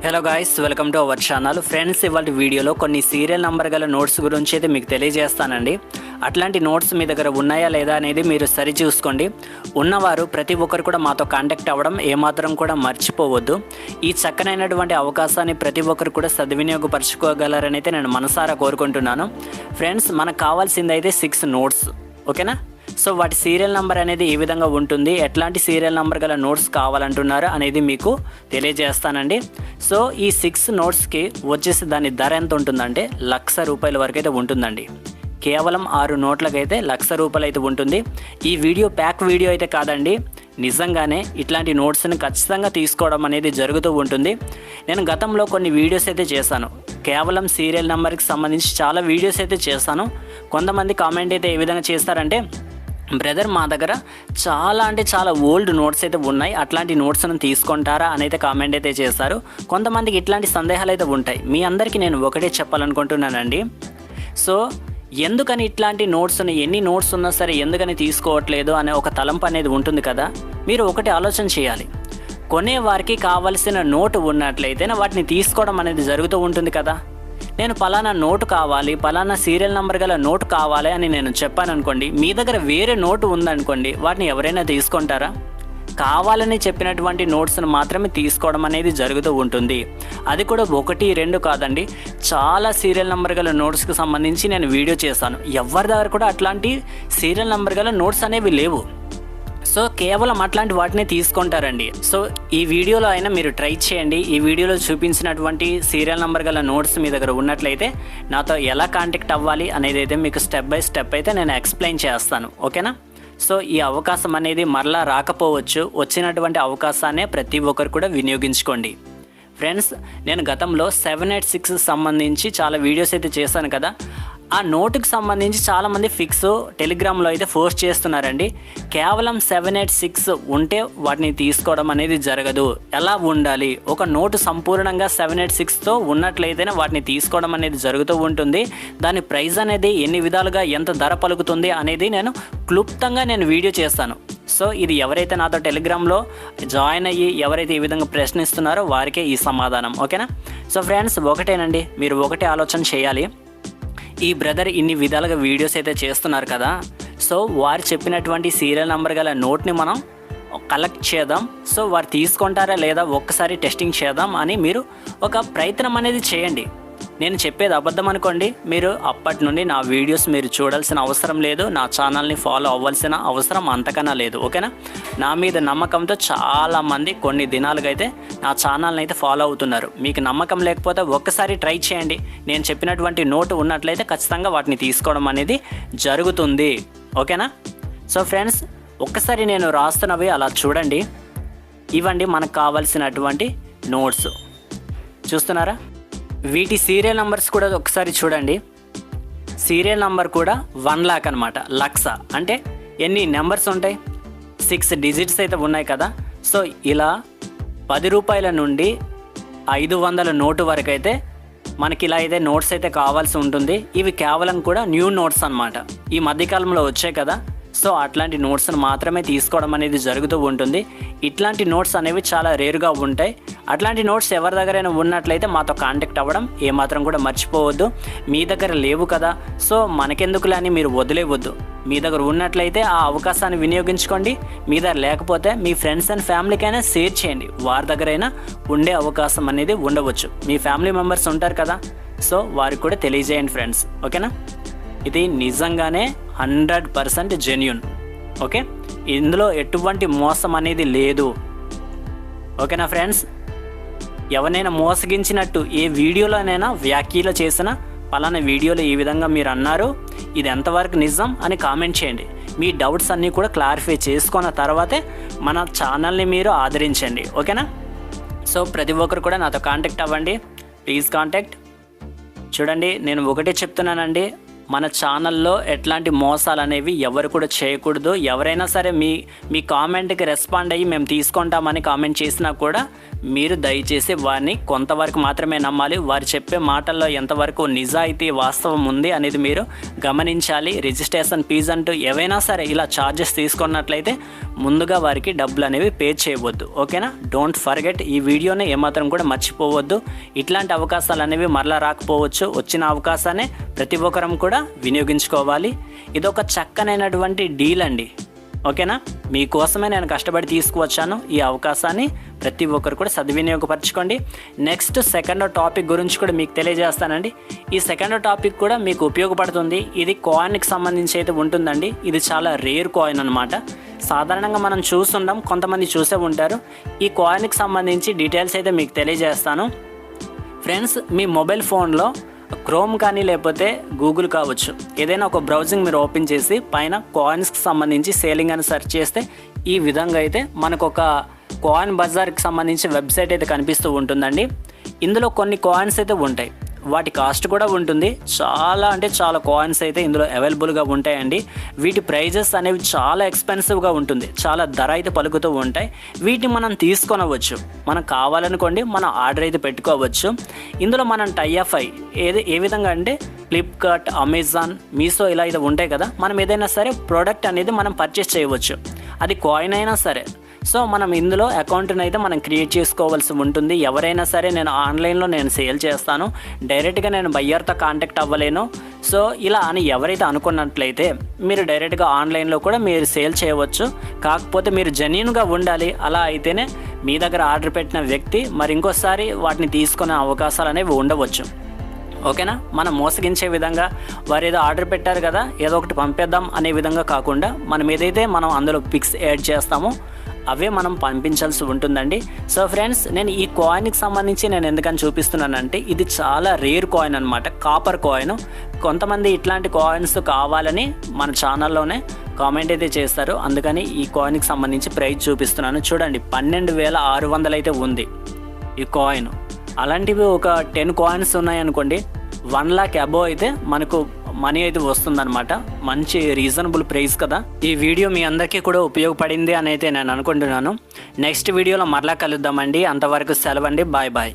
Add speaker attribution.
Speaker 1: Hello guys, welcome to our channel. Friends, ఇవాళ వీడియోలో కొన్ని సీరియల్ నంబర్ గల నోట్స్ గురించి అయితే మీకు తెలియజేస్తానండి. అట్లాంటి నోట్స్ మీ దగ్గర ఉన్నాయా లేదా అనేది మీరు సరి చూసుకోండి. ఉన్నవారు ప్రతి ఒక్కరు కూడా మాతో కాంటాక్ట్ అవ్వడం ఏమాత్రం కూడా మర్చిపోవద్దు. ఈ చక్కనైనటువంటి అవకాశాన్ని ప్రతి ఒక్కరు కూడా సద్వినియోగపరచుకోగలరని అయితే నేను మనసారా కోరుకుంటున్నాను. ఫ్రెండ్స్, మనకు కావాల్సింది అయితే 6 నోట్స్, ఓకేనా? సో వాటి సీరియల్ నెంబర్ అనేది ఏ విధంగా ఉంటుంది, ఎట్లాంటి సీరియల్ నెంబర్ గల నోట్స్ కావాలంటున్నారు అనేది మీకు తెలియజేస్తానండి. సో ఈ 6 నోట్స్కి వచ్చేసి దాని ధర ఎంత ఉంటుందంటే ₹1,00,000 వరకు అయితే ఉంటుందండి. కేవలం 6 నోట్లకైతే ₹1,00,000 అయితే ఉంటుంది. ఈ వీడియో ప్యాక్ వీడియో అయితే కాదండి, నిజంగానే ఇట్లాంటి నోట్స్ని ఖచ్చితంగా తీసుకోవడం అనేది జరుగుతూ ఉంటుంది. నేను గతంలో కొన్ని వీడియోస్ అయితే చేశాను, కేవలం సీరియల్ నెంబర్కి సంబంధించి చాలా వీడియోస్ అయితే చేశాను. కొంతమంది కామెంట్ అయితే ఏ విధంగా చేస్తారంటే, బ్రదర్ మా దగ్గర చాలా ఓల్డ్ నోట్స్ అయితే ఉన్నాయి, అట్లాంటి నోట్స్ను తీసుకుంటారా అని అయితే కామెంట్ అయితే చేస్తారు. కొంతమందికి ఇట్లాంటి సందేహాలు అయితే ఉంటాయి. మీ అందరికీ నేను ఒకటే చెప్పాలనుకుంటున్నానండి. సో ఎందుకని ఇట్లాంటి నోట్స్ని, ఎన్ని నోట్స్ ఉన్నా సరే ఎందుకని తీసుకోవట్లేదు అనే ఒక తలంపు అనేది ఉంటుంది కదా. మీరు ఒకటి ఆలోచన చేయాలి, కొనేవారికి కావలసిన నోటు ఉన్నట్లయితే వాటిని తీసుకోవడం అనేది జరుగుతూ ఉంటుంది కదా. నేను పలానా నోటు కావాలి, పలానా సీరియల్ నెంబర్ గల నోటు కావాలి అని నేను చెప్పాను అనుకోండి, మీ దగ్గర వేరే నోటు ఉందనుకోండి, వాటిని ఎవరైనా తీసుకుంటారా? కావాలని చెప్పినటువంటి నోట్స్ను మాత్రమే తీసుకోవడం అనేది జరుగుతూ ఉంటుంది. అది కూడా 1, 2 కాదండి, చాలా సీరియల్ నెంబర్ గల నోట్స్కి సంబంధించి నేను వీడియో చేశాను. ఎవరి దగ్గర కూడా అట్లాంటి సీరియల్ నెంబర్ గల నోట్స్ అనేవి లేవు. సో కేవలం అట్లాంటి వాటిని తీసుకుంటారండి. సో ఈ వీడియోలో అయినా మీరు ట్రై చేయండి. ఈ వీడియోలో చూపించినటువంటి సీరియల్ నెంబర్ గల నోట్స్ మీ దగ్గర ఉన్నట్లయితే నాతో ఎలా కాంటాక్ట్ అవ్వాలి అనేది అయితే మీకు స్టెప్ బై స్టెప్ అయితే నేను ఎక్స్ప్లెయిన్ చేస్తాను, ఓకేనా? సో ఈ అవకాశం అనేది మరలా రాకపోవచ్చు, వచ్చినటువంటి అవకాశాన్ని ప్రతి ఒక్కరు కూడా వినియోగించుకోండి. ఫ్రెండ్స్, నేను గతంలో 786 సంబంధించి చాలా వీడియోస్ అయితే చేశాను కదా. ఆ నోటుకి సంబంధించి చాలామంది ఫిక్స్ టెలిగ్రామ్లో అయితే పోస్ట్ చేస్తున్నారండి. కేవలం 786 ఉంటే వాటిని తీసుకోవడం అనేది జరగదు. ఎలా ఉండాలి, ఒక నోటు సంపూర్ణంగా 786తో ఉన్నట్లయితేనే వాటిని తీసుకోవడం అనేది జరుగుతూ ఉంటుంది. దాని ప్రైస్ అనేది ఎన్ని విధాలుగా ఎంత ధర పలుకుతుంది అనేది నేను క్లుప్తంగా వీడియో చేస్తాను. సో ఇది ఎవరైతే నాతో టెలిగ్రామ్లో జాయిన్ అయ్యి ఎవరైతే ఈ విధంగా ప్రశ్నిస్తున్నారో వారికే ఈ సమాధానం, ఓకేనా? సో ఫ్రెండ్స్, ఒకటేనండి, మీరు ఒకటే ఆలోచన చేయాలి. ఈ బ్రదర్ ఇన్ని విధాలుగా వీడియోస్ అయితే చేస్తున్నారు కదా, సో వారు చెప్పినటువంటి సీరియల్ నెంబర్ గల నోట్ని మనం కలెక్ట్ చేద్దాం. సో వారు తీసుకుంటారా లేదా ఒక్కసారి టెస్టింగ్ చేద్దాం అని మీరు ఒక ప్రయత్నం అనేది చేయండి. నేను చెప్పేది అబద్ధం అనుకోండి, మీరు అప్పటి నుండి నా వీడియోస్ మీరు చూడాల్సిన అవసరం లేదు, నా ఛానల్ని ఫాలో అవ్వాల్సిన అవసరం అంతకన్నా లేదు, ఓకేనా? నా మీద నమ్మకంతో చాలామంది కొన్ని దినాలుగా అయితే నా ఛానల్ని అయితే ఫాలో అవుతున్నారు. మీకు నమ్మకం లేకపోతే ఒక్కసారి ట్రై చేయండి. నేను చెప్పినటువంటి నోటు ఉన్నట్లయితే ఖచ్చితంగా వాటిని తీసుకోవడం అనేది జరుగుతుంది, ఓకేనా? సో ఫ్రెండ్స్, ఒక్కసారి నేను రాస్తున్నవి అలా చూడండి. ఇవ్వండి మనకు కావాల్సినటువంటి నోట్స్, చూస్తున్నారా? వీటి సీరియల్ నంబర్స్ కూడా ఒకసారి చూడండి. సీరియల్ నంబర్ కూడా 1 లాక్ అనమాట. లక్ష అంటే ఎన్ని నెంబర్స్ ఉంటాయి? 6 డిజిట్స్ అయితే ఉన్నాయి కదా. సో ఇలా ₹10 నుండి 500 నోటు వరకు అయితే మనకి ఇలా అయితే నోట్స్ అయితే కావాల్సి ఉంటుంది. ఇవి కేవలం కూడా న్యూ నోట్స్ అనమాట, ఈ మధ్యకాలంలో వచ్చాయి కదా. సో అట్లాంటి నోట్స్ను మాత్రమే తీసుకోవడం అనేది జరుగుతూ ఉంటుంది. ఇట్లాంటి నోట్స్ అనేవి చాలా రేరుగా ఉంటాయి. అట్లాంటి నోట్స్ ఎవరి దగ్గరైనా ఉన్నట్లయితే మాతో కాంటాక్ట్ అవ్వడం ఏమాత్రం కూడా మర్చిపోవద్దు. మీ దగ్గర లేవు కదా, సో మనకెందుకులే అని మీరు వదిలేవద్దు. మీ దగ్గర ఉన్నట్లయితే ఆ అవకాశాన్ని వినియోగించుకోండి. మీ దగ్గర లేకపోతే మీ ఫ్రెండ్స్ అండ్ ఫ్యామిలీకైనా షేర్ చేయండి, వారి దగ్గరైనా ఉండే అవకాశం అనేది ఉండవచ్చు. మీ ఫ్యామిలీ మెంబర్స్ ఉంటారు కదా, సో వారికి కూడా తెలియజేయండి ఫ్రెండ్స్, ఓకేనా? ఇది నిజంగానే 100% జెన్యూన్, ఓకే? ఇందులో ఎటువంటి మోసం అనేది లేదు, ఓకేనా ఫ్రెండ్స్? ఎవరైనా మోసగించినట్టు ఏ వీడియోలోనైనా వ్యాఖ్యలు చేసినా పలానా వీడియోలో ఈ విధంగా మీరు అన్నారు, ఇది ఎంతవరకు నిజం అని కామెంట్ చేయండి. మీ డౌట్స్ అన్నీ కూడా క్లారిఫై చేసుకున్న తర్వాతే మన ఛానల్ని మీరు ఆదరించండి, ఓకేనా? సో ప్రతి ఒక్కరు కూడా నాతో కాంటాక్ట్ అవ్వండి, ప్లీజ్ కాంటాక్ట్. చూడండి, నేను ఒకటే చెప్తున్నానండి, మన ఛానల్లో ఎట్లాంటి మోసాలు అనేవి ఎవరు కూడా చేయకూడదు. ఎవరైనా సరే మీ కామెంట్కి రెస్పాండ్ అయ్యి మేము తీసుకుంటామని కామెంట్ చేసినా కూడా మీరు దయచేసి వారిని కొంతవరకు మాత్రమే నమ్మాలి. వారు చెప్పే మాటల్లో ఎంతవరకు నిజాయితీ వాస్తవం ఉంది అనేది మీరు గమనించాలి. రిజిస్ట్రేషన్ ఫీజు అంటూ ఏవైనా సరే ఇలా ఛార్జెస్ తీసుకున్నట్లయితే ముందుగా వారికి డబ్బులు అనేవి పే చేయవద్దు. ఓకేనా? Don't forget. ఈ వీడియోని ఏమాత్రం కూడా మర్చిపోవద్దు. ఇట్లాంటి అవకాశాలు అనేవి మరలా రాకపోవచ్చు. వచ్చిన అవకాశాన్ని ప్రతి ఒక్కరం కూడా వినియోగించుకోవాలి. ఇదొక చక్కనైనటువంటి డీల్ అండి. ఓకేనా? మీకోసమే నేను కష్టపడి తీసుకువచ్చాను. ఈ అవకాశాన్ని ప్రతి ఒక్కరు కూడా సద్వినియోగపరచుకోండి. నెక్స్ట్ సెకండ్ టాపిక్ గురించి కూడా మీకు తెలియజేస్తానండి. ఈ సెకండ్ టాపిక్ కూడా మీకు ఉపయోగపడుతుంది. ఇది కాయిన్కి సంబంధించి అయితే ఉంటుందండి. ఇది చాలా రేర్ కాయిన్ అనమాట. సాధారణంగా మనం చూస్తుంటాం, కొంతమంది చూసే ఉంటారు. ఈ కాయిన్కి సంబంధించి డీటెయిల్స్ అయితే మీకు తెలియజేస్తాను. ఫ్రెండ్స్, మీ మొబైల్ ఫోన్లో క్రోమ్ కానీ లేకపోతే గూగుల్ కావచ్చు, ఏదైనా ఒక బ్రౌజింగ్ మీరు ఓపెన్ చేసి పైన కాయిన్స్కి సంబంధించి సేలింగ్ అని సెర్చ్ చేస్తే ఈ విధంగా అయితే మనకు ఒక కాయిన్ బజార్కి సంబంధించి వెబ్సైట్ అయితే కనిపిస్తూ ఉంటుందండి. ఇందులో కొన్ని కాయిన్స్ అయితే ఉంటాయి. వాటి కాస్ట్ కూడా ఉంటుంది. చాలా కాయిన్స్ అయితే ఇందులో అవైలబుల్గా ఉంటాయండి. వీటి ప్రైజెస్ అనేవి చాలా ఎక్స్పెన్సివ్గా ఉంటుంది. చాలా ధర అయితే పలుకుతూ ఉంటాయి. వీటిని మనం తీసుకొనవచ్చు. మనకు కావాలనుకోండి మనం ఆర్డర్ అయితే పెట్టుకోవచ్చు. ఇందులో మనం టైఅప్ ఏ విధంగా అంటే ఫ్లిప్కార్ట్, అమెజాన్, మీషో ఇలా అయితే ఉంటాయి కదా. మనం ఏదైనా సరే ప్రోడక్ట్ అనేది మనం పర్చేస్ చేయవచ్చు. అది కాయిన్ అయినా సరే. సో మనం ఇందులో అకౌంట్ని అయితే మనం క్రియేట్ చేసుకోవాల్సి ఉంటుంది. ఎవరైనా సరే నేను ఆన్లైన్లో నేను సేల్ చేస్తాను, డైరెక్ట్గా నేను బయ్యర్తో కాంటాక్ట్ అవ్వలేను, సో ఇలా అని ఎవరైతే అనుకున్నట్లయితే మీరు డైరెక్ట్గా ఆన్లైన్లో కూడా మీరు సేల్ చేయవచ్చు. కాకపోతే మీరు జెన్యూన్గా ఉండాలి. అలా అయితేనే మీ దగ్గర ఆర్డర్ పెట్టిన వ్యక్తి మరి ఇంకోసారి వాటిని తీసుకునే అవకాశాలు అనేవి ఉండవచ్చు. ఓకేనా? మనం మోసగించే విధంగా వారు ఏదో ఆర్డర్ పెట్టారు కదా ఏదో ఒకటి పంపేద్దాం అనే విధంగా కాకుండా మనం ఏదైతే మనం అందులో పిక్స్ యాడ్ చేస్తామో అవే మనం పంపించాల్సి ఉంటుందండి. సో ఫ్రెండ్స్, నేను ఈ కాయిన్కి సంబంధించి నేను ఎందుకని చూపిస్తున్నానంటే ఇది చాలా రేర్ కాయిన్ అనమాట, కాపర్ కాయిన్. కొంతమంది ఇట్లాంటి కాయిన్స్ కావాలని మన ఛానల్లోనే కామెంట్ అయితే చేస్తారు. అందుకని ఈ కాయిన్కి సంబంధించి ప్రైస్ చూపిస్తున్నాను. చూడండి, 12,600 అయితే ఉంది ఈ కాయిన్. అలాంటివి ఒక 10 కాయిన్స్ ఉన్నాయనుకోండి, 1 lakh అబోవ్ అయితే మనకు మనీ అయితే వస్తుందన్నమాట. మంచి రీజనబుల్ ప్రైస్ కదా. ఈ వీడియో మీ అందరికీ కూడా ఉపయోగపడింది అని అయితే నేను అనుకుంటున్నాను. నెక్స్ట్ వీడియోలో మరలా కలుద్దామండి. అంతవరకు సెలవండి. Bye bye.